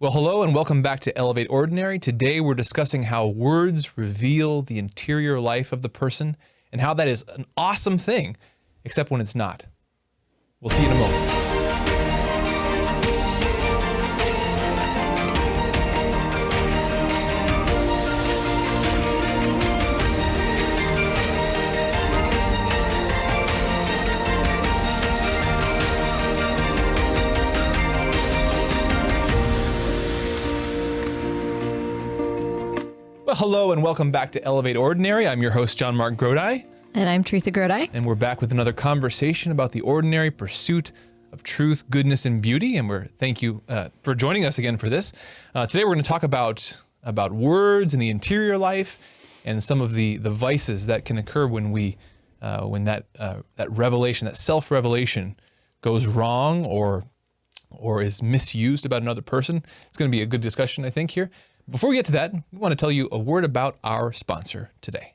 Well, hello and welcome back to Elevate Ordinary. Today we're discussing how words reveal the interior life of the person and how that is an awesome thing, except when it's not. We'll see you in a moment. Well, hello and welcome back to Elevate Ordinary. I'm your host, JonMarc and Grodi. And I'm Teresa Grodi. And we're back with another conversation about the ordinary pursuit of truth, goodness, and beauty. And thank you for joining us again for this. Today we're going to talk about words and the interior life and some of the vices that can occur when that revelation, that self-revelation goes wrong or is misused about another person. It's going to be a good discussion, I think, here. Before we get to that, we want to tell you a word about our sponsor today.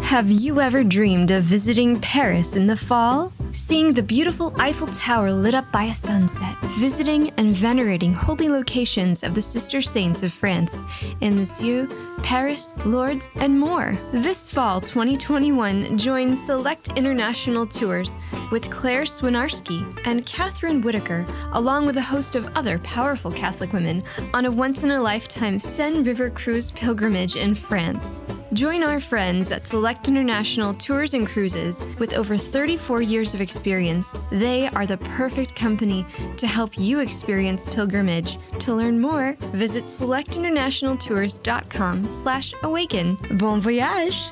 Have you ever dreamed of visiting Paris in the fall? Seeing the beautiful Eiffel Tower lit up by a sunset, visiting and venerating holy locations of the Sister Saints of France in Lisieux, Paris, Lourdes, and more. This fall 2021, join Select International Tours with Claire Swinarski and Catherine Whitaker, along with a host of other powerful Catholic women, on a once-in-a-lifetime Seine River cruise pilgrimage in France. Join our friends at Select International Tours and Cruises with over 34 years of experience. They are the perfect company to help you experience pilgrimage. To learn more, visit selectinternationaltours.com/awaken. Bon voyage!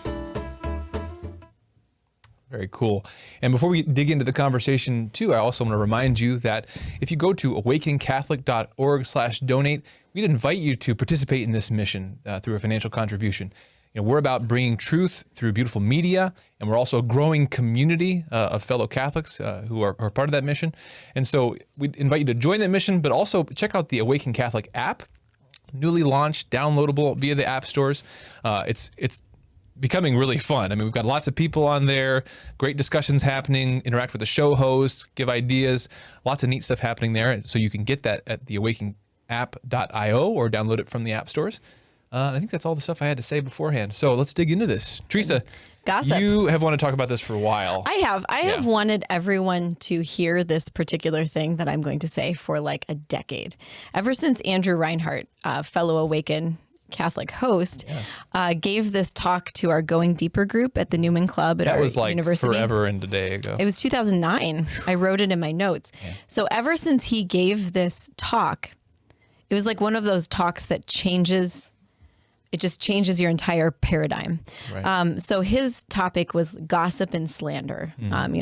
Very cool. And before we dig into the conversation too, I also want to remind you that if you go to awakencatholic.org/donate, we'd invite you to participate in this mission through a financial contribution. You know, we're about bringing truth through beautiful media, and we're also a growing community of fellow Catholics who are part of that mission. And so we invite you to join that mission, but also check out the AWAKEN Catholic app, newly launched, downloadable via the app stores. It's becoming really fun. I mean, we've got lots of people on there, great discussions happening, interact with the show hosts, give ideas, lots of neat stuff happening there. So you can get that at the awakenapp.io or download it from the app stores. I think that's all the stuff I had to say beforehand. So let's dig into this. Teresa, Gossip. You have wanted to talk about this for a while. I have wanted everyone to hear this particular thing that I'm going to say for like a decade. Ever since Andrew Reinhardt, fellow AWAKEN Catholic host, gave this talk to our Going Deeper group at the Newman Club at our university. That was like forever and a day ago. It was 2009. I wrote it in my notes. Yeah. So ever since he gave this talk, it was like one of those talks that it just changes your entire paradigm. Right. So his topic was gossip and slander,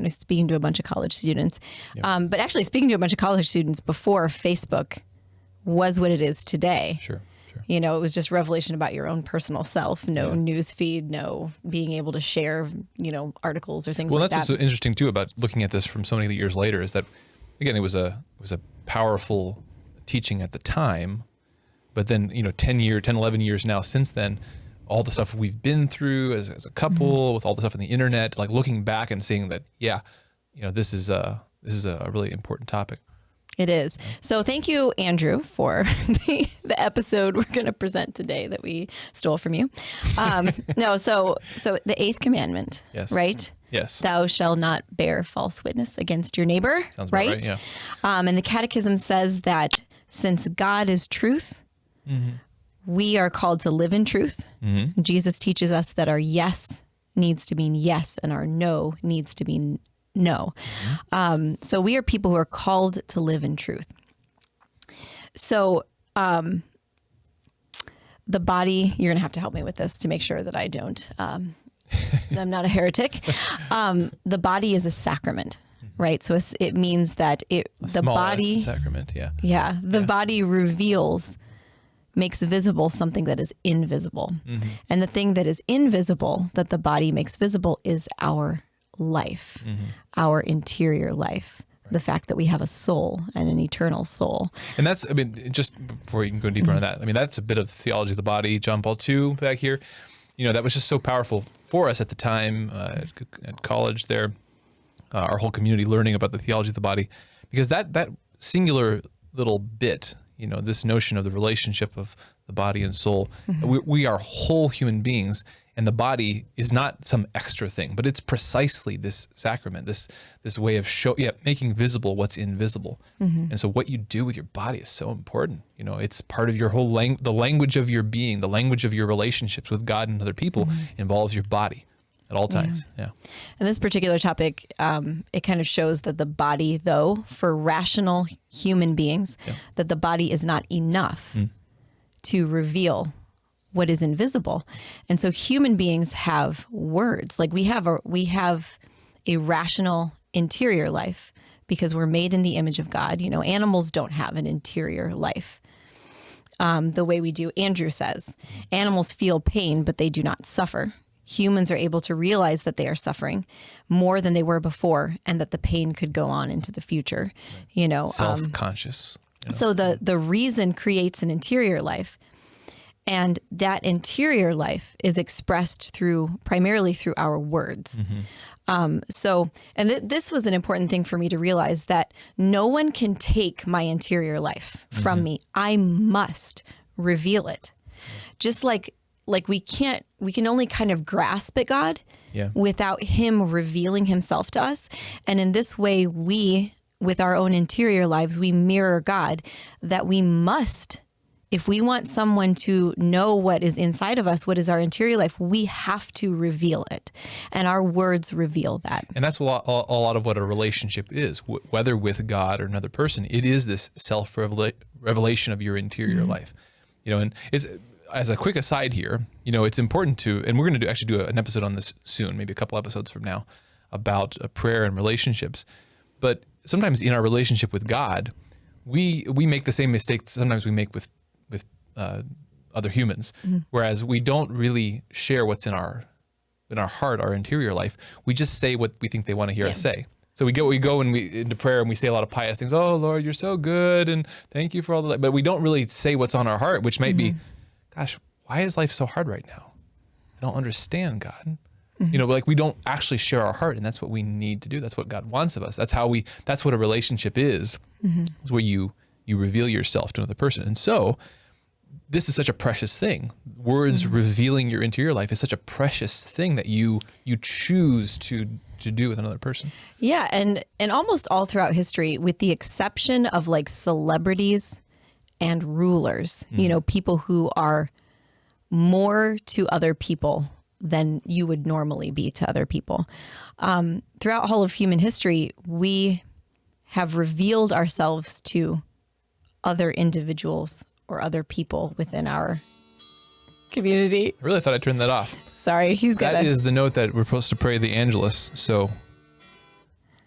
speaking to a bunch of college students, but actually speaking to a bunch of college students before Facebook was what it is today. Sure. You know, it was just revelation about your own personal self, no news feed, no being able to share, articles or things like that. Well, that's what's interesting too about looking at this from so many years later is that, again, it was a powerful teaching at the time. But then, 10, 11 years now since then, all the stuff we've been through as a couple, with all the stuff on the internet, like looking back and seeing that, this is a really important topic. It is. So thank you, Andrew, for the episode we're going to present today that we stole from you. So the 8th commandment, right? Yes. Thou shalt not bear false witness against your neighbor. Sounds about right, yeah. And the Catechism says that since God is truth, we are called to live in truth. Mm-hmm. Jesus teaches us that our yes needs to mean yes and our no needs to mean no. Mm-hmm. So we are people who are called to live in truth. So the body, you're going to have to help me with this to make sure that I don't, I'm not a heretic. The body is a sacrament. Right. So it means that the body, sacrament. Yeah. Yeah. The body makes visible something that is invisible. Mm-hmm. And the thing that is invisible that the body makes visible is our life, our interior life, the fact that we have a soul and an eternal soul. And that's, just before you can go deeper on that, that's a bit of theology of the body, John Paul II back here. That was just so powerful for us at the time at college there, our whole community learning about the theology of the body, because that singular little bit, this notion of the relationship of the body and soul. We are whole human beings, and the body is not some extra thing, but it's precisely this sacrament, this way of making visible what's invisible. And so what you do with your body is so important. It's part of your whole the language of your being, the language of your relationships with God and other people involves your body at all times. Yeah. And this particular topic, it kind of shows that the body, though, for rational human beings, that the body is not enough to reveal what is invisible. And so human beings have words. Like we have a rational interior life because we're made in the image of God. Animals don't have an interior life the way we do. Andrew says, animals feel pain, but they do not suffer. Humans are able to realize that they are suffering more than they were before, and that the pain could go on into the future. Self-conscious. So the reason creates an interior life, and that interior life is expressed primarily through our words. This was an important thing for me to realize, that no one can take my interior life from me. I must reveal it. Just like we can only kind of grasp at God without him revealing himself to us. And in this way, with our own interior lives, we mirror God, that we must, if we want someone to know what is inside of us, what is our interior life, we have to reveal it. And our words reveal that. And that's a lot of what a relationship is, whether with God or another person. It is this self-revelation of your interior life. And it's, as a quick aside here, it's important to, and we're going to actually do an episode on this soon, maybe a couple episodes from now, about prayer and relationships. But sometimes in our relationship with God, we make the same mistakes sometimes we make with other humans, whereas we don't really share what's in our heart, our interior life. We just say what we think they want to hear us say. So we go into prayer and we say a lot of pious things. Oh Lord, you're so good, and thank you for all that. But we don't really say what's on our heart, which might be, gosh, why is life so hard right now? I don't understand, God. We don't actually share our heart, and that's what we need to do. That's what God wants of us. That's what a relationship is where you reveal yourself to another person. And so this is such a precious thing. Words revealing your interior life is such a precious thing that you choose to do with another person. Yeah. And almost all throughout history, with the exception of like celebrities and rulers, people who are more to other people than you would normally be to other people. Throughout all of human history, we have revealed ourselves to other individuals or other people within our community. I really thought I turned that off. Sorry, That is the note that we're supposed to pray the Angelus. So,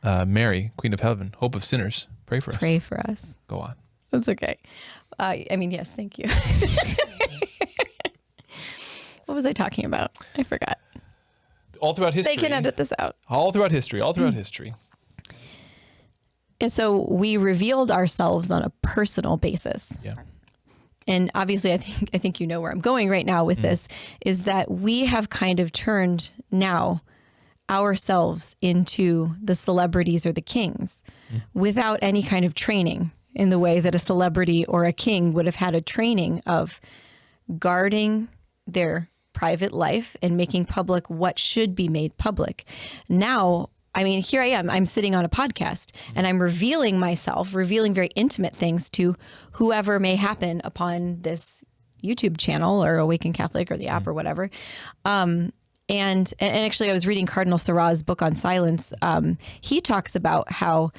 Mary, Queen of Heaven, Hope of Sinners, pray for us. Pray for us. Go on. That's okay. Yes, thank you. What was I talking about? I forgot. All throughout history. They can edit this out. All throughout history. And so we revealed ourselves on a personal basis. Yeah. And obviously, I think you know where I'm going right now with this, is that we have kind of turned now ourselves into the celebrities or the kings without any kind of training, in the way that a celebrity or a king would have had a training of guarding their private life and making public what should be made public. Now, here I am. I'm sitting on a podcast and I'm revealing myself, revealing very intimate things to whoever may happen upon this YouTube channel or AWAKEN Catholic or the app or whatever. And actually, I was reading Cardinal Sarah's book on silence. He talks about how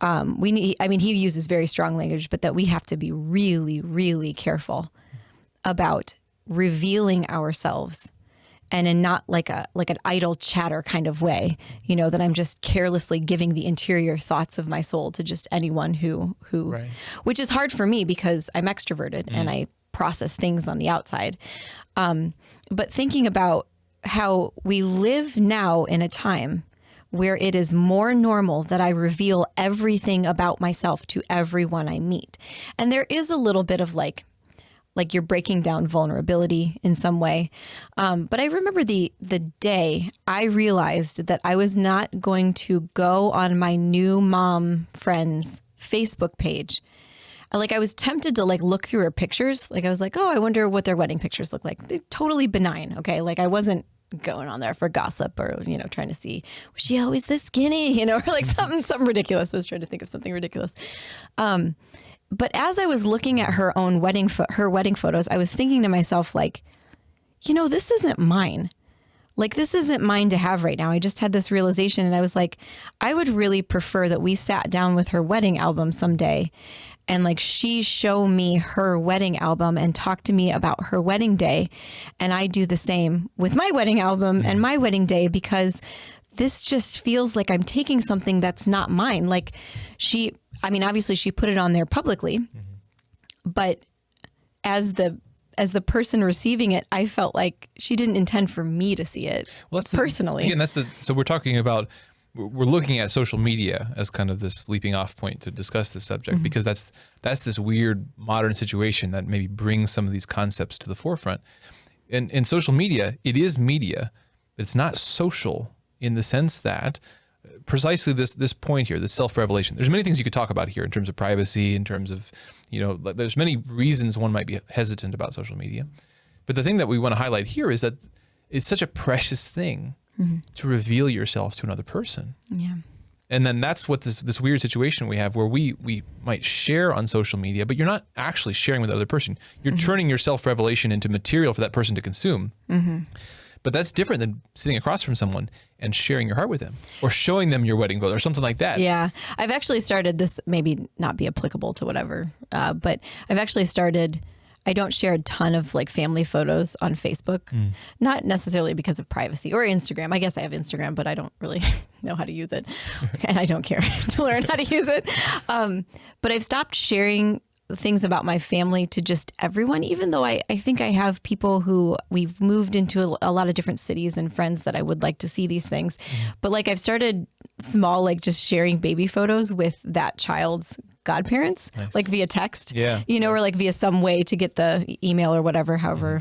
he uses very strong language, but that we have to be really, really careful about revealing ourselves, and in not like an idle chatter kind of way, that I'm just carelessly giving the interior thoughts of my soul to just anyone who right. Which is hard for me because I'm extroverted and I process things on the outside. But thinking about how we live now in a time where it is more normal that I reveal everything about myself to everyone I meet. And there is a little bit of like you're breaking down vulnerability in some way. But I remember the day I realized that I was not going to go on my new mom friend's Facebook page I was tempted to like look through her pictures. Like I was like, oh, I wonder what their wedding pictures look like. They're totally benign. Okay. Like I wasn't going on there for gossip or, trying to see, was she always this skinny, or like something ridiculous. I was trying to think of something ridiculous. But as I was looking at her own wedding photos, I was thinking to myself, like, this isn't mine. Like, this isn't mine to have right now. I just had this realization and I was like, I would really prefer that we sat down with her wedding album someday and like she show me her wedding album and talk to me about her wedding day. And I do the same with my wedding album and my wedding day, because this just feels like I'm taking something that's not mine. Like obviously she put it on there publicly, but as the person receiving it, I felt like she didn't intend for me to see it personally. So we're talking about, we're looking at social media as kind of this leaping off point to discuss this subject, because that's this weird modern situation that maybe brings some of these concepts to the forefront. In social media, it is media, but it's not social in the sense that precisely this point here, this self-revelation. There's many things you could talk about here in terms of privacy, in terms of, there's many reasons one might be hesitant about social media. But the thing that we want to highlight here is that it's such a precious thing to reveal yourself to another person. Yeah. And then that's what this weird situation we have where we might share on social media, but you're not actually sharing with the other person. You're turning your self-revelation into material for that person to consume. But that's different than sitting across from someone and sharing your heart with them or showing them your wedding photo or something like that. Yeah. I've actually started, this maybe not be applicable to whatever, but I've actually started, I don't share a ton of like family photos on Facebook, not necessarily because of privacy, or Instagram. I guess I have Instagram, but I don't really know how to use it and I don't care to learn how to use it. But I've stopped sharing things about my family to just everyone, even though I think I have people who we've moved into a lot of different cities and friends that I would like to see these things. But like I've started small, like just sharing baby photos with that child's godparents, like via text, or like via some way to get the email or whatever,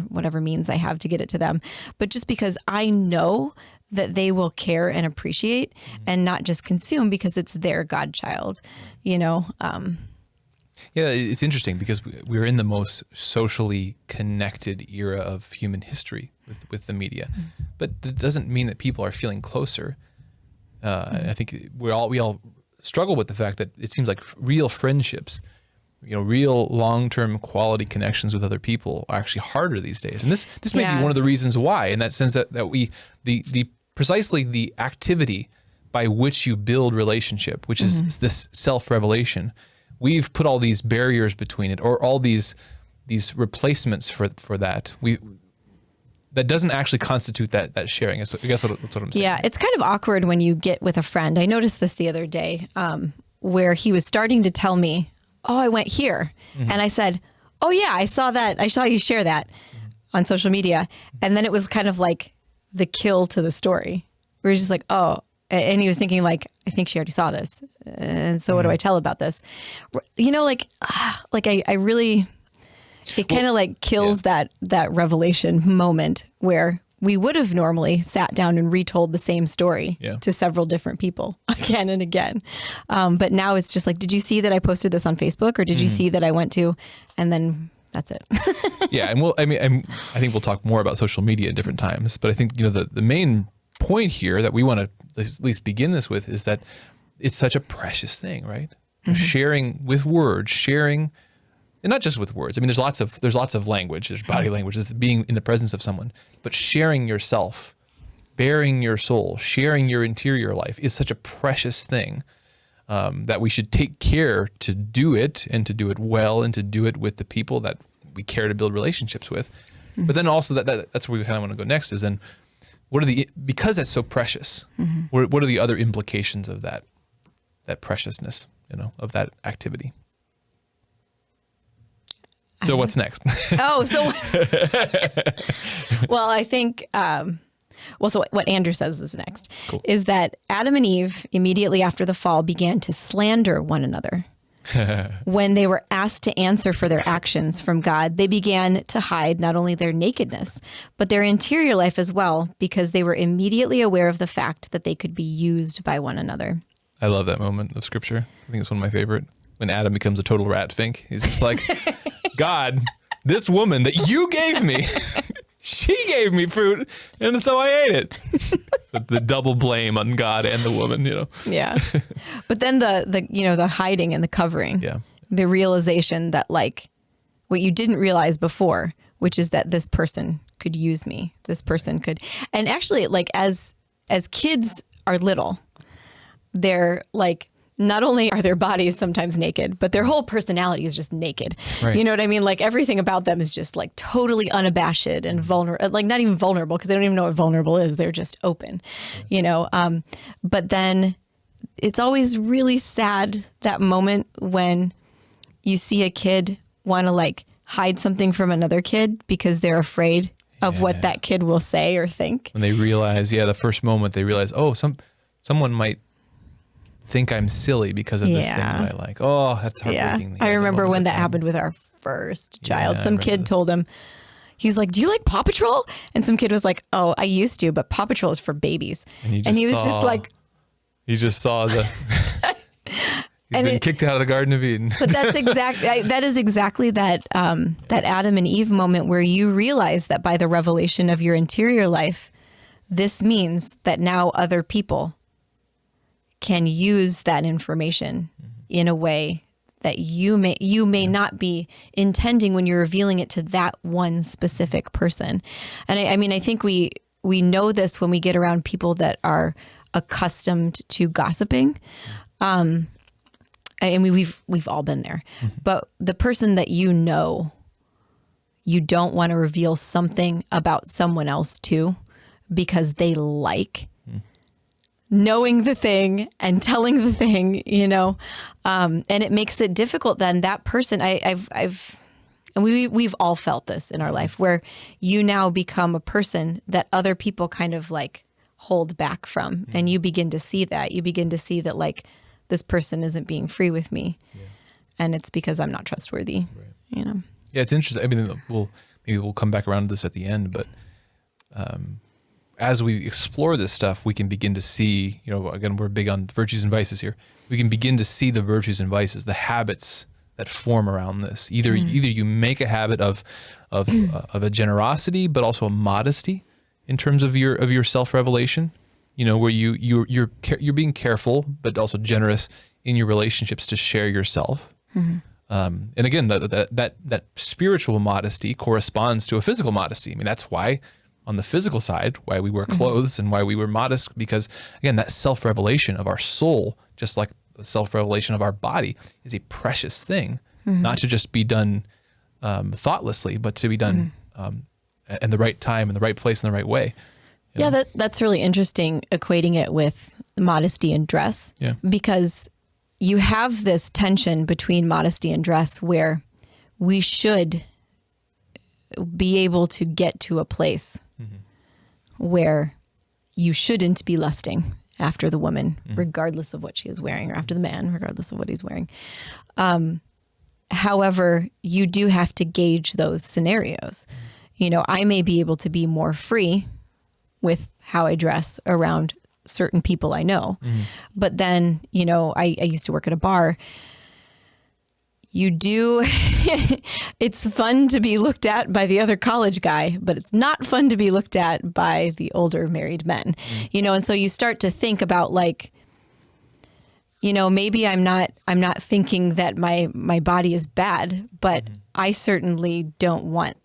whatever means I have to get it to them. But just because I know that they will care and appreciate and not just consume because it's their godchild, Yeah, it's interesting because we're in the most socially connected era of human history with the media, but it doesn't mean that people are feeling closer. I think we all struggle with the fact that it seems like real friendships, real long-term quality connections with other people are actually harder these days. And this may be one of the reasons why, in that sense that we precisely the activity by which you build relationship, which is this self-revelation. We've put all these barriers between it, or all these replacements for that. That doesn't actually constitute that sharing. I guess that's what I'm saying. Yeah, it's kind of awkward when you get with a friend. I noticed this the other day, where he was starting to tell me, "Oh, I went here," and I said, "Oh yeah, I saw that. I saw you share that on social media," and then it was kind of like the kill to the story. We're just like, "Oh." And he was thinking like, I think she already saw this. And so what do I tell about this? I really, it kind of like kills that revelation moment where we would have normally sat down and retold the same story to several different people again and again. But now it's just like, did you see that I posted this on Facebook, or did you see that I went to, and then that's it. Yeah. And I think we'll talk more about social media at different times, but I think, the main point here that we want to at least begin this with is that it's such a precious thing, right? Sharing with words, and not just with words. I mean, there's lots of language, there's body language, there's being in the presence of someone, but sharing yourself, bearing your soul, sharing your interior life is such a precious thing that we should take care to do it, and to do it well, and to do it with the people that we care to build relationships with. But then also that's where we kind of want to go next is then, because that's so precious, what are the other implications of that preciousness, of that activity? So what's next? Well, I think, so what Andrew says is next is that Adam and Eve immediately after the fall began to slander one another. When they were asked to answer for their actions from God, they began to hide not only their nakedness, but their interior life as well, because they were immediately aware of the fact that they could be used by one another. I love that moment of scripture. I think it's one of my favorite. when Adam becomes a total rat fink. He's just like, God, this woman that you gave me, she gave me fruit, and so I ate it. The double blame on God and the woman, Yeah. But then the hiding and the covering. Yeah. The realization that like what you didn't realize before, which is that this person could use me. This person could. And actually, like as kids are little, they're like, not only are their bodies sometimes naked, but their whole personality is just naked. Right. You know what I mean? Like everything about them is just like totally unabashed and vulnerable, like not even vulnerable because they don't even know what vulnerable is. They're just open, but then it's always really sad that moment when you see a kid want to like hide something from another kid because they're afraid of what that kid will say or think. When they realize, the first moment they realize, oh, someone might think I'm silly because of this thing that I like. Oh, that's heartbreaking. I remember when that happened with our first child. Some kid told him, he's like, do you like Paw Patrol? And some kid was like, oh, I used to, but Paw Patrol is for babies. And he was just like, you just saw the, he's been kicked out of the Garden of Eden. But that is exactly that Adam and Eve moment where you realize that by the revelation of your interior life, this means that now other people can use that information in a way that you may not be intending when you're revealing it to that one specific person. And I think we know this when we get around people that are accustomed to gossiping. I mean, we've all been there, but the person that you don't want to reveal something about someone else to because they like knowing the thing and telling the thing, and it makes it difficult. Then that person, we've all felt this in our life where you now become a person that other people kind of like hold back from. And you begin to see that like this person isn't being free with me. And it's because I'm not trustworthy, Yeah, it's interesting. I mean, we'll come back around to this at the end, but, as we explore this stuff, we can begin to see, again, we're big on virtues and vices here. We can begin to see the virtues and vices, the habits that form around this. Either you make a habit of a generosity, but also a modesty in terms of your self-revelation, where you're being careful, but also generous in your relationships to share yourself. And again, that spiritual modesty corresponds to a physical modesty. I mean, that's why on the physical side, why we wear clothes and why we were modest, because again, that self-revelation of our soul, just like the self-revelation of our body, is a precious thing, not to just be done thoughtlessly, but to be done in the right time, in the right place, in the right way. Yeah, that's really interesting, equating it with modesty and dress, because you have this tension between modesty and dress where we should be able to get to a place where you shouldn't be lusting after the woman, regardless of what she is wearing, or after the man, regardless of what he's wearing. However, you do have to gauge those scenarios. I may be able to be more free with how I dress around certain people I know. But then, I used to work at a bar. It's fun to be looked at by the other college guy, but it's not fun to be looked at by the older married men, and so you start to think about like, maybe I'm not thinking that my body is bad, but I certainly don't want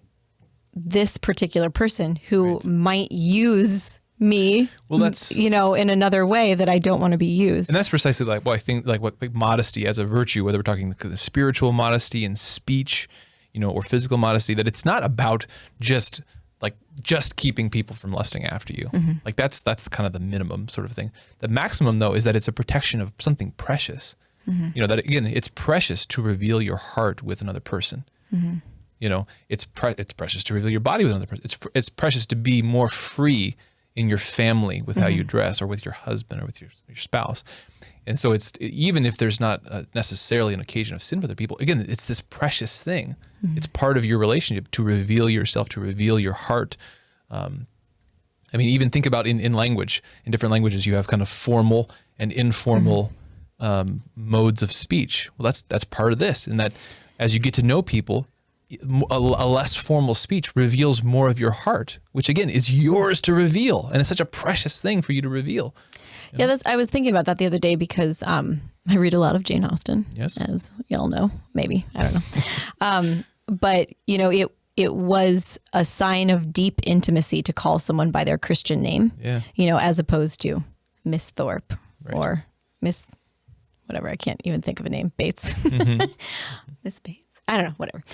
this particular person who might use me, that's in another way that I don't want to be used. And that's precisely like what I think, like modesty as a virtue, whether we're talking the spiritual modesty in speech, or physical modesty, that it's not about just keeping people from lusting after you. Like that's kind of the minimum sort of thing. The maximum though is that it's a protection of something precious. That again, it's precious to reveal your heart with another person. It's precious to reveal your body with another person. It's precious to be more free in your family with how you dress, or with your husband, or with your spouse. And so it's, even if there's not necessarily an occasion of sin for other people, again, it's this precious thing. It's part of your relationship to reveal yourself, to reveal your heart. Even think about in language, in different languages, you have kind of formal and informal modes of speech. Well, that's part of this, in that as you get to know people, a less formal speech reveals more of your heart, which again is yours to reveal, and it's such a precious thing for you to reveal. Yeah, I was thinking about that the other day because I read a lot of Jane Austen, Yes. as y'all know, maybe, I don't know. But, it was a sign of deep intimacy to call someone by their Christian name, as opposed to Miss Thorpe or Miss, whatever, I can't even think of a name, Bates. Miss Bates. I don't know, whatever.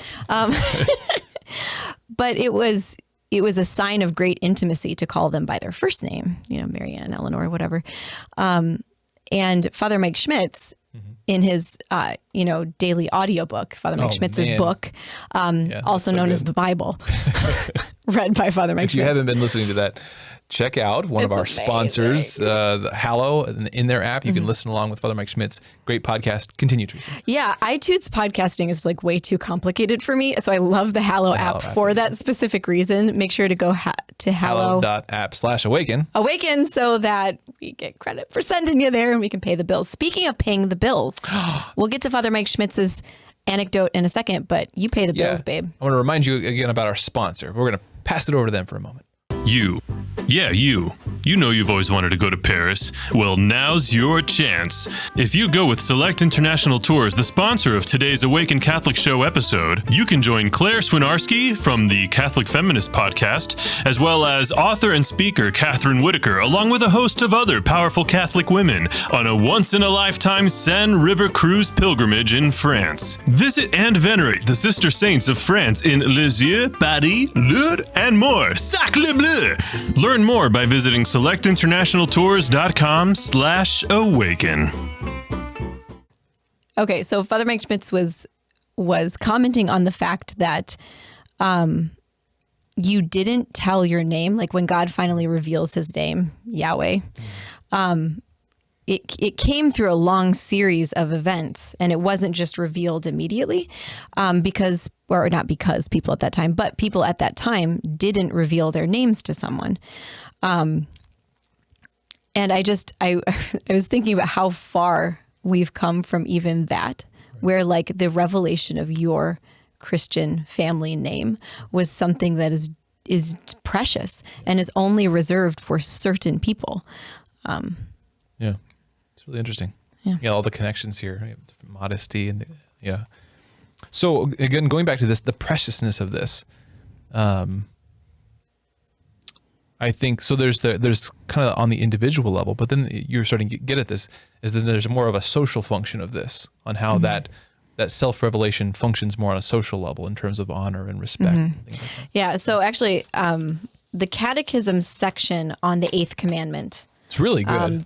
But it was a sign of great intimacy to call them by their first name, Marianne, Eleanor, whatever. And Father Mike Schmitz, in his, daily audiobook, Father Mike Schmitz's book, also known as the Bible, read by Father Mike Schmitz. If you haven't been listening to that, check out one of our sponsors, the Hallow, in their app. You can listen along with Father Mike Schmitz. Great podcast. Continue, Teresa. Yeah, iTunes podcasting is like way too complicated for me. So I love the Hallow app for that specific reason. Make sure to go to hallow.app/awaken. Awaken, so that we get credit for sending you there and we can pay the bills. Speaking of paying the bills, we'll get to Father Mike Schmitz's anecdote in a second, but you pay the bills, babe. I want to remind you again about our sponsor. We're going to pass it over to them for a moment. You. Yeah, you. You know you've always wanted to go to Paris. Well, now's your chance. If you go with Select International Tours, the sponsor of today's Awaken Catholic Show episode, you can join Claire Swinarski from the Catholic Feminist podcast, as well as author and speaker Catherine Whitaker, along with a host of other powerful Catholic women, on a once-in-a-lifetime Seine River cruise pilgrimage in France. Visit and venerate the sister saints of France in Lisieux, Paris, Lourdes, and more. Sacre bleu! Learn more by visiting selectinternationaltours.com/awaken. Okay, so Father Mike Schmitz was commenting on the fact that you didn't tell your name, like when God finally reveals his name, Yahweh. It came through a long series of events, and it wasn't just revealed immediately because people at that time, but people at that time didn't reveal their names to someone. And I was thinking about how far we've come from even that, where like the revelation of your Christian family name was something that is precious and is only reserved for certain people. Yeah. It's really interesting. Yeah. All the connections here, modesty and So again, going back to this, the preciousness of this, I think, so there's kind of on the individual level, but then you're starting to get at this, is that there's more of a social function of this, on how that self-revelation functions more on a social level in terms of honor and respect. And things like that. Yeah. So actually, the Catechism section on the 8th commandment, it's really good.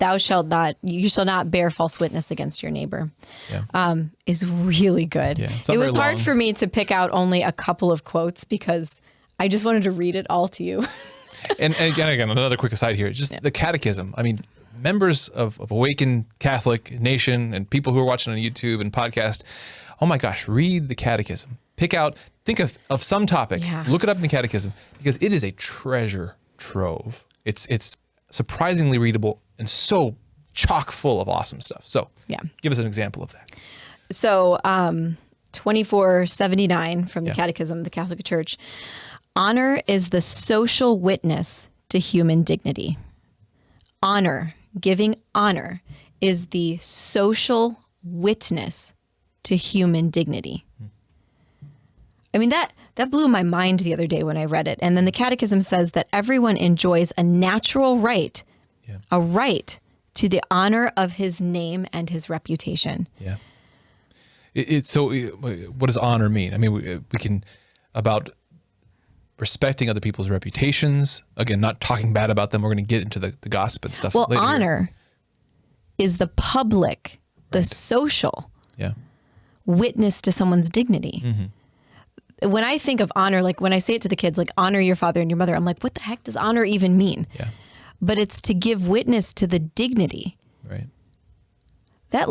You shall not bear false witness against your neighbor. Yeah. Is really good. Yeah, it was hard for me to pick out only a couple of quotes because I just wanted to read it all to you. and again, another quick aside here, just the Catechism. I mean, members of AWAKEN Catholic Nation and people who are watching on YouTube and podcast, oh my gosh, read the Catechism. Think of some topic, look it up in the Catechism, because it is a treasure trove. It's surprisingly readable and so chock full of awesome stuff. So give us an example of that. So 2479 from the Catechism of the Catholic Church. Honor is the social witness to human dignity. Honor, giving honor, is the social witness to human dignity. I mean, that blew my mind the other day when I read it. And then the Catechism says that everyone enjoys a natural right, a right to the honor of his name and his reputation. Yeah. So what does honor mean? I mean, we can, about respecting other people's reputations. Again, not talking bad about them. We're going to get into the gossip and stuff. Well, later honor is the public, the social witness to someone's dignity. When I think of honor, like when I say it to the kids, like honor your father and your mother, I'm like, what the heck does honor even mean? Yeah. But it's to give witness to the dignity. Right. That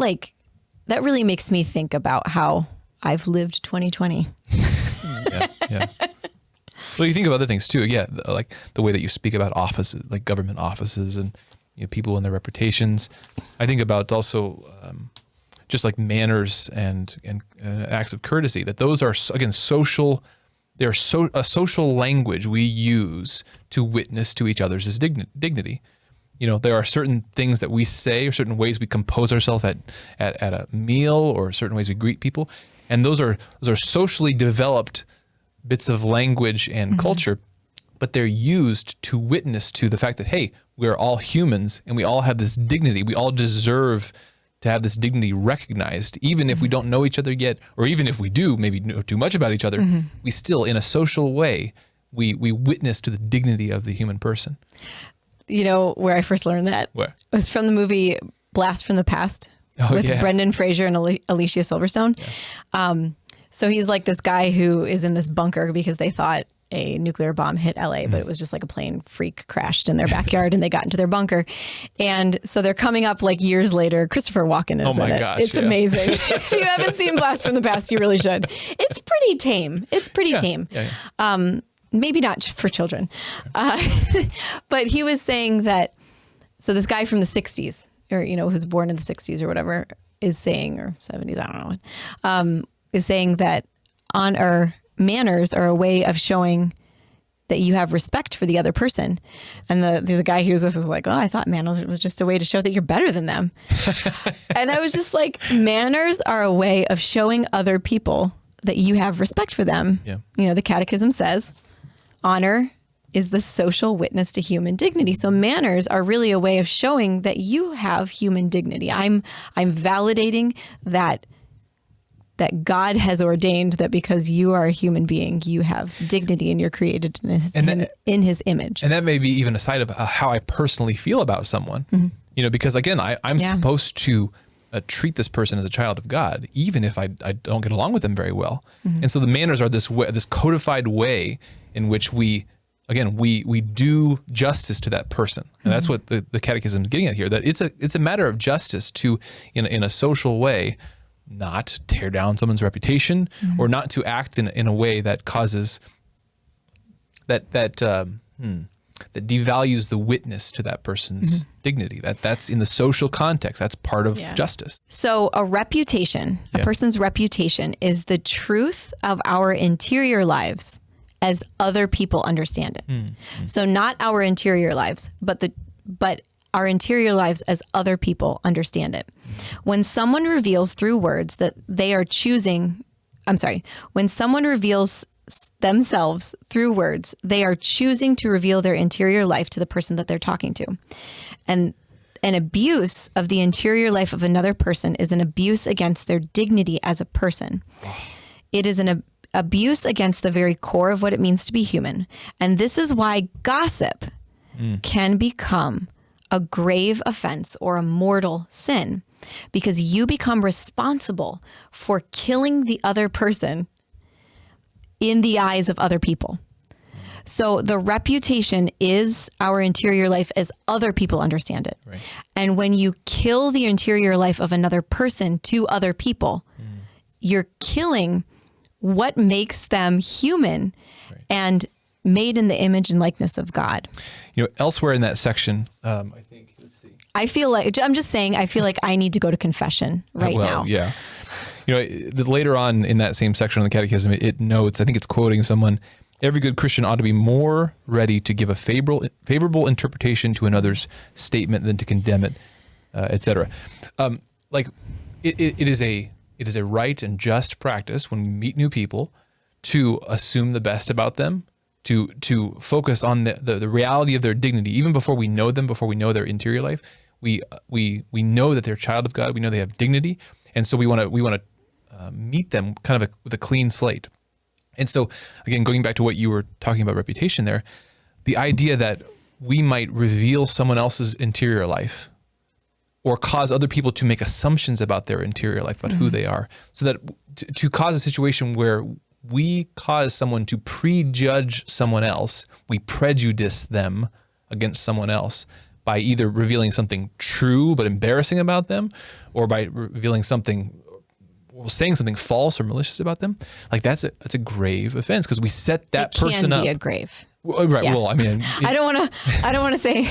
really makes me think about how I've lived 2020. Yeah. Well, you think of other things too. Yeah, like the way that you speak about offices, like government offices, and people and their reputations. I think about also just like manners and acts of courtesy, that those are, again, social. They're a social language we use to witness to each other's dignity. There are certain things that we say, or certain ways we compose ourselves at a meal, or certain ways we greet people, and those are socially developed bits of language and culture, but they're used to witness to the fact that, hey, we're all humans and we all have this dignity. We all deserve to have this dignity recognized, even if we don't know each other yet, or even if we do maybe know too much about each other, we still, in a social way, we witness to the dignity of the human person. You know where I first learned that? Where? It was from the movie Blast from the Past with Brendan Fraser and Alicia Silverstone. Yeah. So he's like this guy who is in this bunker because they thought a nuclear bomb hit LA, but it was just like a plane freak crashed in their backyard and they got into their bunker. And so they're coming up like years later. Christopher Walken is in it. Gosh, it's amazing. If you haven't seen Blast from the Past, you really should. It's pretty tame. Yeah. Maybe not for children. But he was saying that, so this guy from the 60s, or, who's born in the 60s or whatever, is saying, or 70s, I don't know, is saying that manners are a way of showing that you have respect for the other person. And the guy he was with was like, oh, I thought manners was just a way to show that you're better than them. And I was just like, manners are a way of showing other people that you have respect for them. Yeah. The Catechism says, honor is the social witness to human dignity. So manners are really a way of showing that you have human dignity. I'm validating that God has ordained that because you are a human being, you have dignity and you're created in his image. And that may be even a side of how I personally feel about someone, because again, I'm supposed to treat this person as a child of God, even if I don't get along with them very well. And so the manners are this codified way in which we do justice to that person. And that's what the Catechism is getting at here, that it's a matter of justice to, in a social way, not tear down someone's reputation, or not to act in a way that causes that devalues the witness to that person's dignity. That's in the social context. That's part of justice. So a reputation, a person's reputation, is the truth of our interior lives as other people understand it. So not our interior lives, but our interior lives as other people understand it. When someone reveals through words that they are when someone reveals themselves through words, they are choosing to reveal their interior life to the person that they're talking to. And an abuse of the interior life of another person is an abuse against their dignity as a person. It is an abuse against the very core of what it means to be human. And this is why gossip can become a grave offense or a mortal sin, because you become responsible for killing the other person in the eyes of other people. So the reputation is our interior life as other people understand it. Right. And when you kill the interior life of another person to other people, you're killing what makes them human and made in the image and likeness of God. Elsewhere in that section, I think, let's see. I feel like I need to go to confession now. Yeah. Later on in that same section on the Catechism, it notes, I think it's quoting someone, every good Christian ought to be more ready to give a favorable interpretation to another's statement than to condemn it, etc. It is a right and just practice when we meet new people to assume the best about them, to focus on the reality of their dignity, even before we know them, before we know their interior life. We know that they're a child of God. We know they have dignity, and so we want to meet them kind of with a clean slate. And so, again, going back to what you were talking about, reputation there, the idea that we might reveal someone else's interior life or cause other people to make assumptions about their interior life, about who they are, so that to cause a situation where we cause someone to prejudge someone else, we prejudice them against someone else by either revealing something true but embarrassing about them, or by revealing saying something false or malicious about them. Like that's a grave offense, because we set that person up. It can be a grave. Right. Yeah. Well, I mean, I don't want to say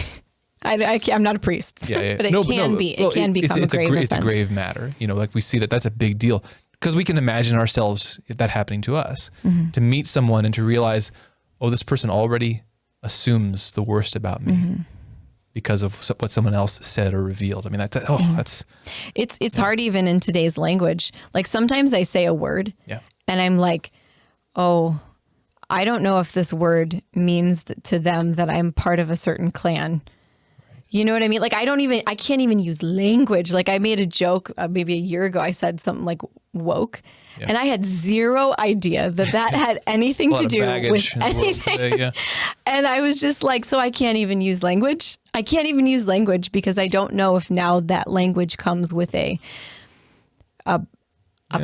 I'm not a priest, but it can be. It can become a grave offense. It's a grave matter. Like we see that's a big deal because we can imagine ourselves that happening to us, to meet someone and to realize, oh, this person already assumes the worst about me because of what someone else said or revealed. I mean, that's it's hard even in today's language. Like sometimes I say a word and I'm like, oh, I don't know if this word means to them that I'm part of a certain clan. You know what I mean? Like I can't even use language. Like I made a joke maybe a year ago. I said something like woke and I had zero idea that had anything to do with anything. Today, and I was just like, so I can't even use language. I can't even use language because I don't know if now that language comes with a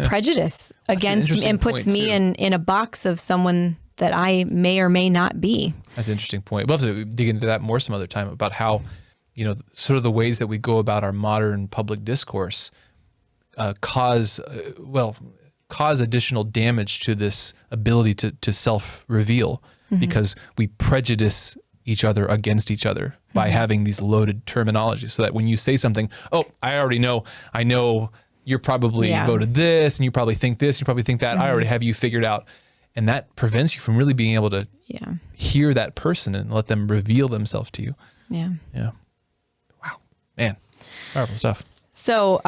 prejudice against me and puts me in a box of someone that I may or may not be. That's an interesting point. We'll have to dig into that more some other time about how, sort of the ways that we go about our modern public discourse cause additional damage to this ability to self-reveal because we prejudice each other against each other by having these loaded terminologies so that when you say something, oh, I know you're probably voted this and you probably think this, you probably think that, I already have you figured out. And that prevents you from really being able to hear that person and let them reveal themselves to you. Yeah. Wow, man, powerful stuff. So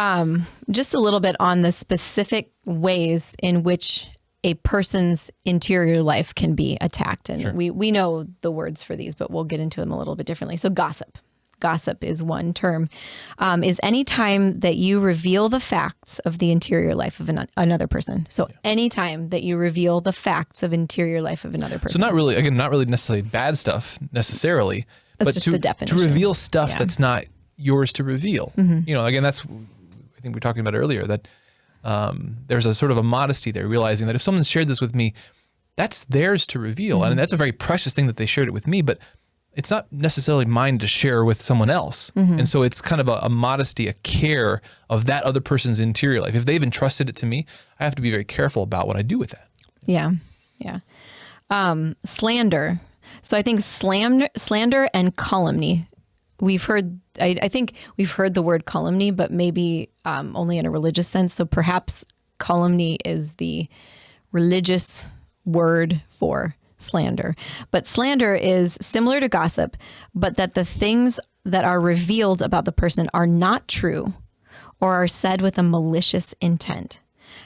just a little bit on the specific ways in which a person's interior life can be attacked. And we know the words for these, but we'll get into them a little bit differently. So gossip. Gossip is one term, is any time that you reveal the facts of the interior life of another person. So any time that you reveal the facts of interior life of another person. So not really necessarily bad stuff necessarily, that's but just the definition. To reveal stuff that's not yours to reveal. Again, that's, I think we were talking about earlier, that there's a sort of a modesty there, realizing that if someone shared this with me, that's theirs to reveal. And that's a very precious thing that they shared it with me, but it's not necessarily mine to share with someone else. And so it's kind of a modesty, a care of that other person's interior life. If they've entrusted it to me, I have to be very careful about what I do with that. Yeah. Slander. So I think slander and calumny. I think we've heard the word calumny, but maybe only in a religious sense. So perhaps calumny is the religious word for slander. But slander is similar to gossip, but that the things that are revealed about the person are not true or are said with a malicious intent.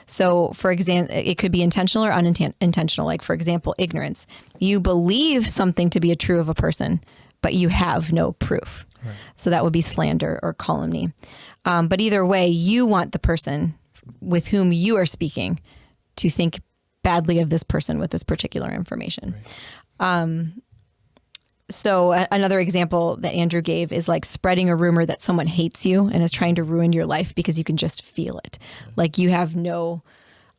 So, for example, it could be intentional or unintentional. Like, for example, ignorance. You believe something to be true of a person, but you have no proof. Right. So that would be slander or calumny. But either way, you want the person with whom you are speaking to think badly of this person with this particular information. Right. So another example that Andrew gave is like spreading a rumor that someone hates you and is trying to ruin your life because you can just feel it. Like you have no,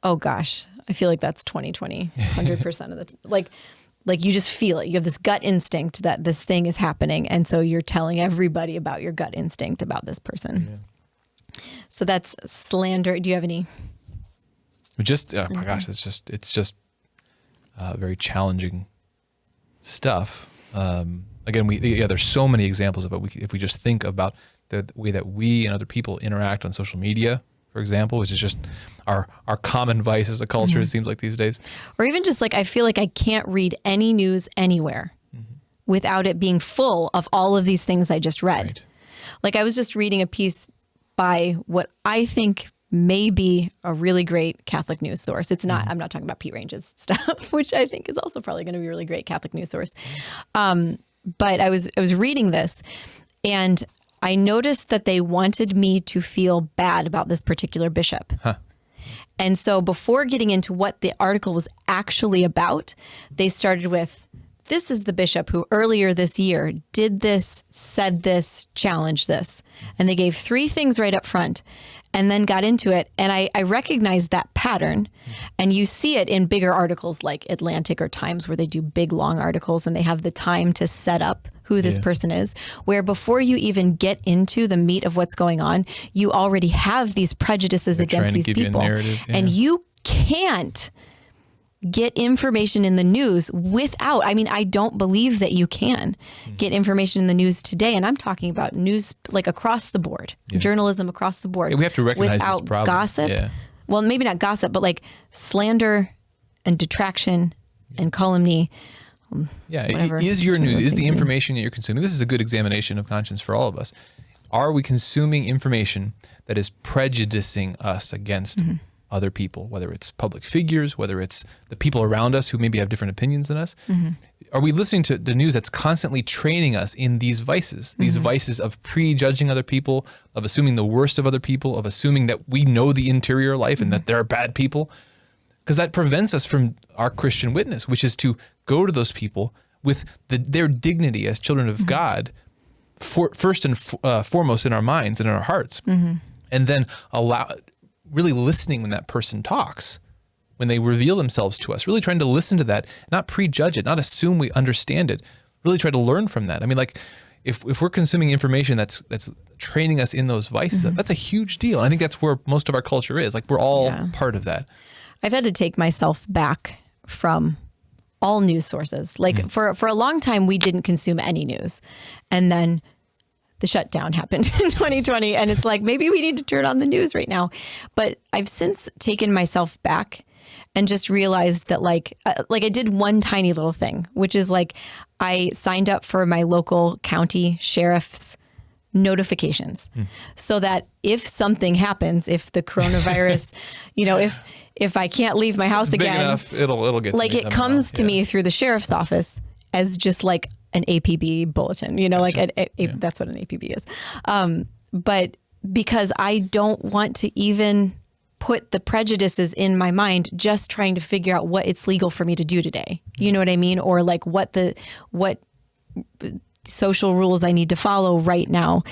oh gosh, I feel like that's 2020, 100% of the like you just feel it. You have this gut instinct that this thing is happening. And so you're telling everybody about your gut instinct about this person. Yeah. So that's slander. Do you have any? Just, oh my gosh, it's just very challenging stuff. Again, there's so many examples of it. If we just think about the way that we and other people interact on social media, for example, which is just our common vice as a culture, it seems like these days. Or even just like, I feel like I can't read any news anywhere without it being full of all of these things I just read. Right. Like I was just reading a piece by what I think may be a really great Catholic news source. It's not, I'm not talking about Pete Range's stuff, which I think is also probably going to be a really great Catholic news source. But I was reading this and I noticed that they wanted me to feel bad about this particular bishop. Huh. And so before getting into what the article was actually about, they started with, this is the bishop who earlier this year did this, said this, challenged this. And they gave 3 things right up front and then got into it. And I recognized that pattern. And you see it in bigger articles like Atlantic or Times where they do big, long articles and they have the time to set up who this person is, where before you even get into the meat of what's going on, you already have these prejudices against these people. And you can't get information in the news without, I mean, I don't believe that you can get information in the news today. And I'm talking about news like across the board, journalism across the board. Yeah, we have to recognize this without problem. gossip. Yeah. Well, maybe not gossip, but like slander and detraction and calumny. Yeah. Whatever. Is your news, is the Thinking. information that you're consuming? This is a good examination of conscience for all of us. Are we consuming information that is prejudicing us against other people, whether it's public figures, whether it's the people around us who maybe have different opinions than us? Are we listening to the news that's constantly training us in these vices of prejudging other people, of assuming the worst of other people, of assuming that we know the interior life and that they're bad people? Because that prevents us from our Christian witness, which is to go to those people with their dignity as children of God, first and foremost in our minds and in our hearts, and then really listening when that person talks, when they reveal themselves to us, really trying to listen to that, not prejudge it, not assume we understand it, really try to learn from that. I mean, like if we're consuming information that's training us in those vices, that's a huge deal. And I think that's where most of our culture is. Like we're all part of that. I've had to take myself back from all news sources. Like for a long time, we didn't consume any news. And then the shutdown happened in 2020. And it's like, maybe we need to turn on the news right now. But I've since taken myself back and just realized that like I did one tiny little thing, which is like I signed up for my local county sheriff's notifications so that if something happens, if the coronavirus, if I can't leave my house Big again, enough, it'll get like to me it somehow. comes to me through the sheriff's office as just like an APB bulletin, like that's what an APB is. But because I don't want to even put the prejudices in my mind, just trying to figure out what it's legal for me to do today. You know what I mean? Or like what social rules I need to follow right now.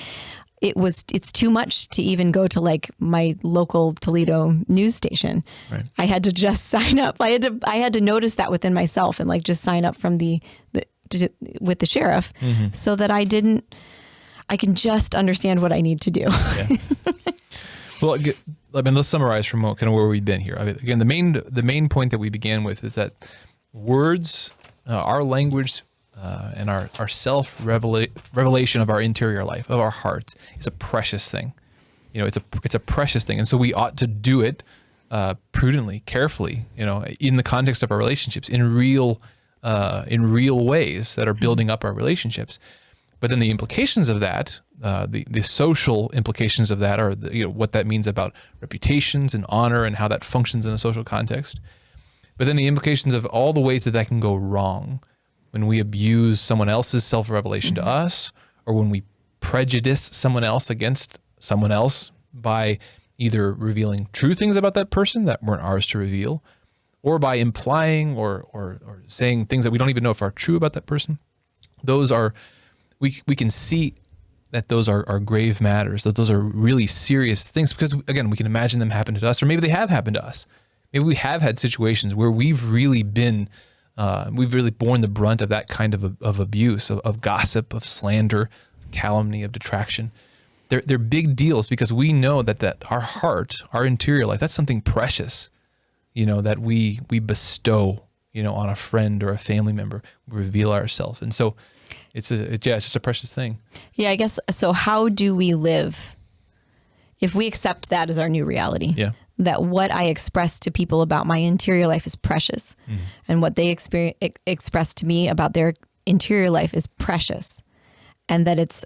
It's too much to even go to like my local Toledo news station. Right. I had to just sign up. I had to notice that within myself and like just sign up from with the sheriff so that I can just understand what I need to do. Yeah. Well, I mean, let's summarize from kind of where we've been here. I mean, again, the main point that we began with is that words, our language, and our self-revelation of our interior life, of our hearts, is a precious thing. It's a precious thing. And so we ought to do it prudently, carefully, in the context of our relationships, in real ways that are building up our relationships. But then the implications of that, the social implications of that are what that means about reputations and honor and how that functions in a social context. But then the implications of all the ways that can go wrong when we abuse someone else's self-revelation to us, or when we prejudice someone else against someone else by either revealing true things about that person that weren't ours to reveal, or by implying or saying things that we don't even know if are true about that person. Those are, we can see that those are grave matters, that those are really serious things, because again, we can imagine them happen to us, or maybe they have happened to us. Maybe we have had situations where we've really borne the brunt of that kind of abuse, of gossip, of slander, calumny, of detraction. They're big deals because we know that our heart, our interior life, that's something precious, that we bestow, on a friend or a family member. We reveal ourselves. And so it's just a precious thing. Yeah, I guess. So how do we live if we accept that as our new reality? Yeah. That what I express to people about my interior life is precious, and what they express to me about their interior life is precious, and that it's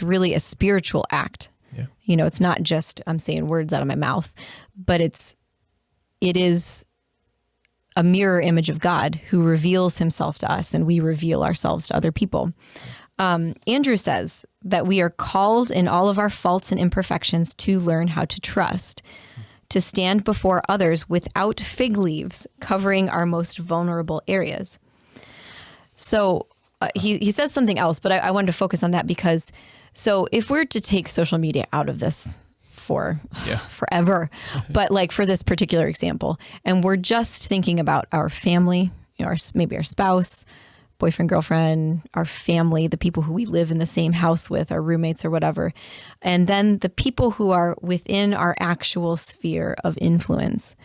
really a spiritual act. Yeah. It's not just I'm saying words out of my mouth, but it is a mirror image of God who reveals himself to us, and we reveal ourselves to other people. Andrew says that we are called in all of our faults and imperfections to learn how to trust, to stand before others without fig leaves covering our most vulnerable areas. So he says something else, but I wanted to focus on that because, so if we're to take social media out of this for forever, but like for this particular example, and we're just thinking about our family, maybe our spouse, boyfriend, girlfriend, our family, the people who we live in the same house with, our roommates or whatever. And then the people who are within our actual sphere of influence.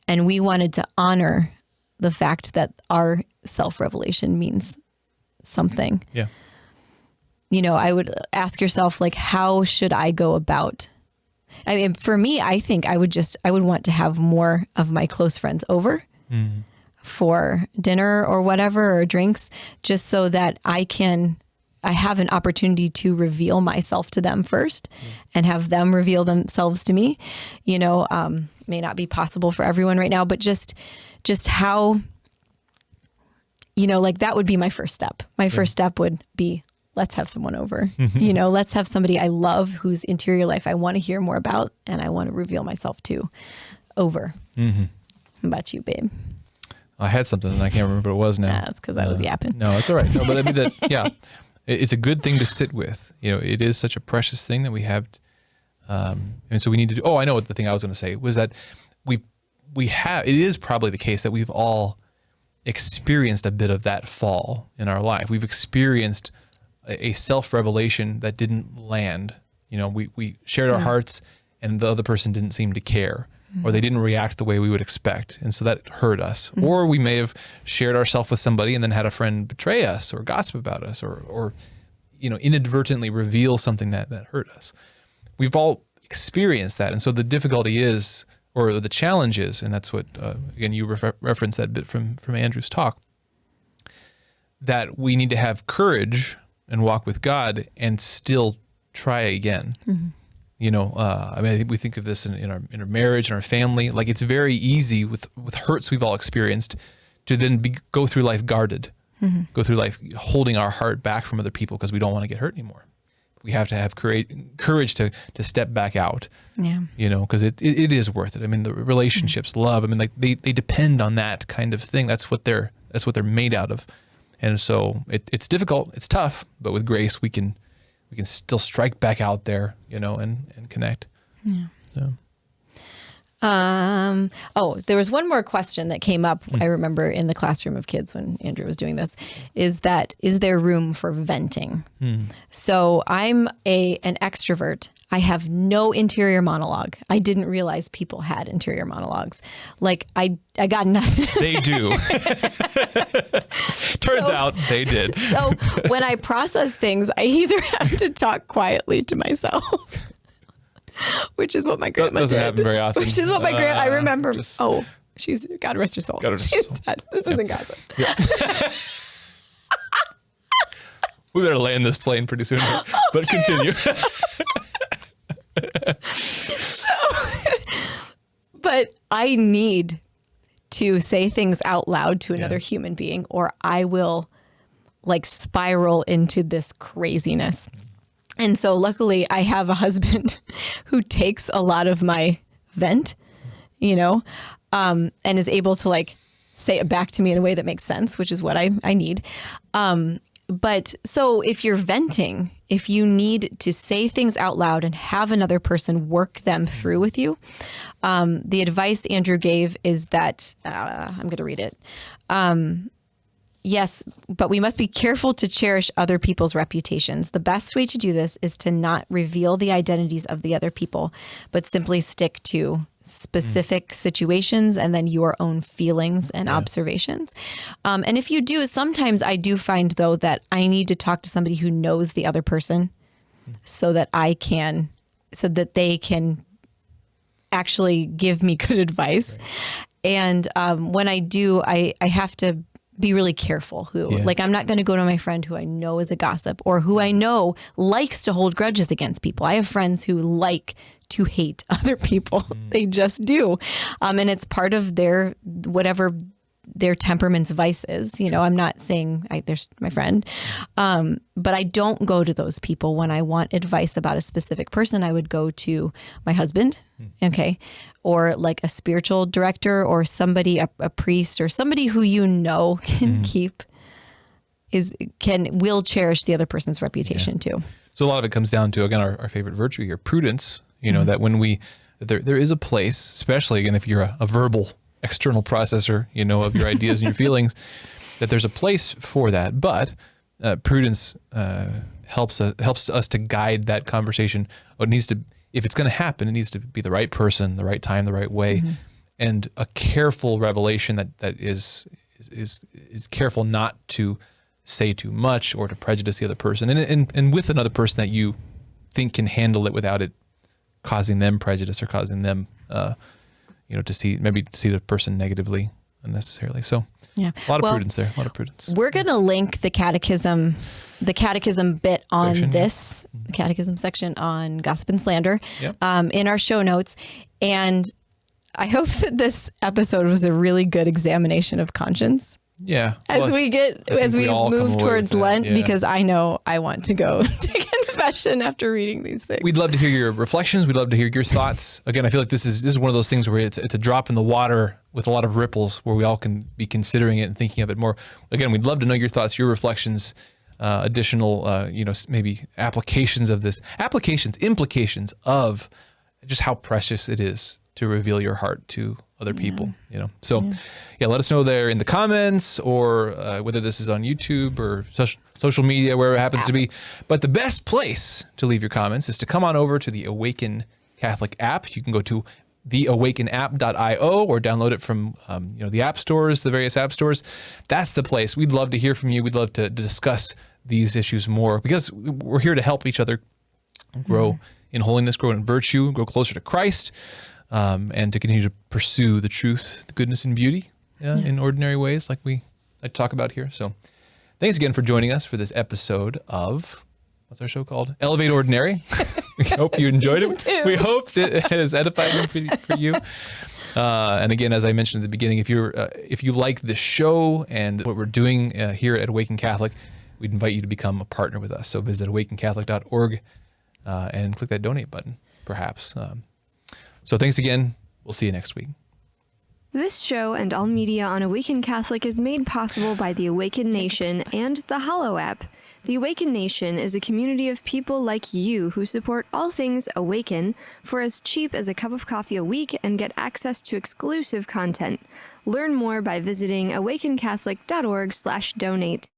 And we wanted to honor the fact that our self-revelation means something. Yeah. I would ask yourself, like, how should I go about? I mean, for me, I think I would want to have more of my close friends over for dinner or whatever, or drinks, just so that I have an opportunity to reveal myself to them first and have them reveal themselves to me. May not be possible for everyone right now, but just how, like that would be my first step. My first step would be, let's have someone over, let's have somebody I love whose interior life I want to hear more about and I want to reveal myself to over. How about you, babe? I had something and I can't remember what it was now. That's because I was yapping. No, it's all right. No, but I mean it's a good thing to sit with. It is such a precious thing that we have. And so we need to do, I know what the thing I was going to say was that it is probably the case that we've all experienced a bit of that fall in our life. We've experienced a self-revelation that didn't land. We shared our hearts and the other person didn't seem to care, or they didn't react the way we would expect. And so that hurt us. Or we may have shared ourselves with somebody and then had a friend betray us or gossip about us or inadvertently reveal something that hurt us. We've all experienced that. And so the difficulty is, or the challenge is, and that's what, again, you referenced that bit from Andrew's talk, that we need to have courage and walk with God and still try again. I think we think of this in our marriage and our family. Like, it's very easy with hurts we've all experienced to then go through life guarded, go through life holding our heart back from other people because we don't want to get hurt anymore. We have to have courage to step back out, because it is worth it. I mean, the relationships, love, I mean, like they depend on that kind of thing. That's what they're made out of. And so it's difficult, it's tough, but with grace, we can still strike back out there, and connect. Yeah. So. There was one more question that came up. I remember in the classroom of kids when Andrew was doing this, is there room for venting? So I'm an extrovert. I have no interior monologue. I didn't realize people had interior monologues. Like I got nothing. They do. Turns out they did. So when I process things, I either have to talk quietly to myself, which is what my grandma doesn't did. happen very often. Which is what my grandma, I remember. She's, God rest her soul. God rest her She's soul. dead. This isn't gossip. Yeah. We better land this plane pretty soon, but continue. But I need to say things out loud to another human being, or I will spiral into this craziness. And so luckily I have a husband who takes a lot of my vent, and is able to say it back to me in a way that makes sense, which is what I need. But so if you're venting, if you need to say things out loud and have another person work them through with you, the advice Andrew gave is that, I'm going to read it. Yes, but we must be careful to cherish other people's reputations. The best way to do this is to not reveal the identities of the other people, but simply stick to specific situations and then your own feelings and observations. And if you do, sometimes I do find, though, that I need to talk to somebody who knows the other person so that they can actually give me good advice. Right. And when I do, I have to be really careful who, I'm not going to go to my friend who I know is a gossip or who I know likes to hold grudges against people. I have friends who like to hate other people. They just do. And it's part of whatever their temperament's vice is. I'm not saying there's my friend, but I don't go to those people when I want advice about a specific person. I would go to my husband, okay, or a spiritual director or somebody, a priest or somebody who will cherish the other person's reputation too. So a lot of it comes down to, again, our favorite virtue here, prudence. That when there is a place, especially again if you're a verbal external processor, of your ideas and your feelings, that there's a place for that. But prudence helps us to guide that conversation. It needs to, if it's going to happen, it needs to be the right person, the right time, the right way. and a careful revelation that is careful not to say too much or to prejudice the other person, and with another person that you think can handle it without it causing them prejudice or causing them, to see the person negatively unnecessarily. So Yeah. a lot of prudence there. A lot of prudence. We're going to link the catechism bit on Section, the catechism section on Gossip and Slander, Yep. in our show notes. And I hope that this episode was a really good examination of conscience Yeah. as we all come move away towards with that, Lent, yeah. because I know I want to go to confession after reading these things. We'd love to hear your reflections. We'd love to hear your thoughts. Again, I feel like this is one of those things where it's a drop in the water with a lot of ripples, where we all can be considering it and thinking of it more. Again, we'd love to know your thoughts, your reflections, additional, maybe applications of this, implications of just how precious it is to reveal your heart to other people, So let us know there in the comments, or whether this is on YouTube or social media, wherever it happens to be. But the best place to leave your comments is to come on over to the Awaken Catholic app. You can go to theawakenapp.io or download it from the app stores, the various app stores. That's the place. We'd love to hear from you. We'd love to discuss these issues more, because we're here to help each other grow in holiness, grow in virtue, grow closer to Christ, and to continue to pursue the truth, the goodness, and beauty in ordinary ways like we talk about here. So thanks again for joining us for this episode of, what's our show called? Elevate Ordinary. We hope you enjoyed it. We hoped it has edified for you. And again, as I mentioned at the beginning, if you like the show and what we're doing here at Awaken Catholic, we'd invite you to become a partner with us. So visit awakencatholic.org and click that donate button, perhaps. So thanks again. We'll see you next week. This show and all media on Awaken Catholic is made possible by the Awaken Nation and the Hollow app. The Awaken Nation is a community of people like you who support all things Awaken for as cheap as a cup of coffee a week and get access to exclusive content. Learn more by visiting awakencatholic.org/donate.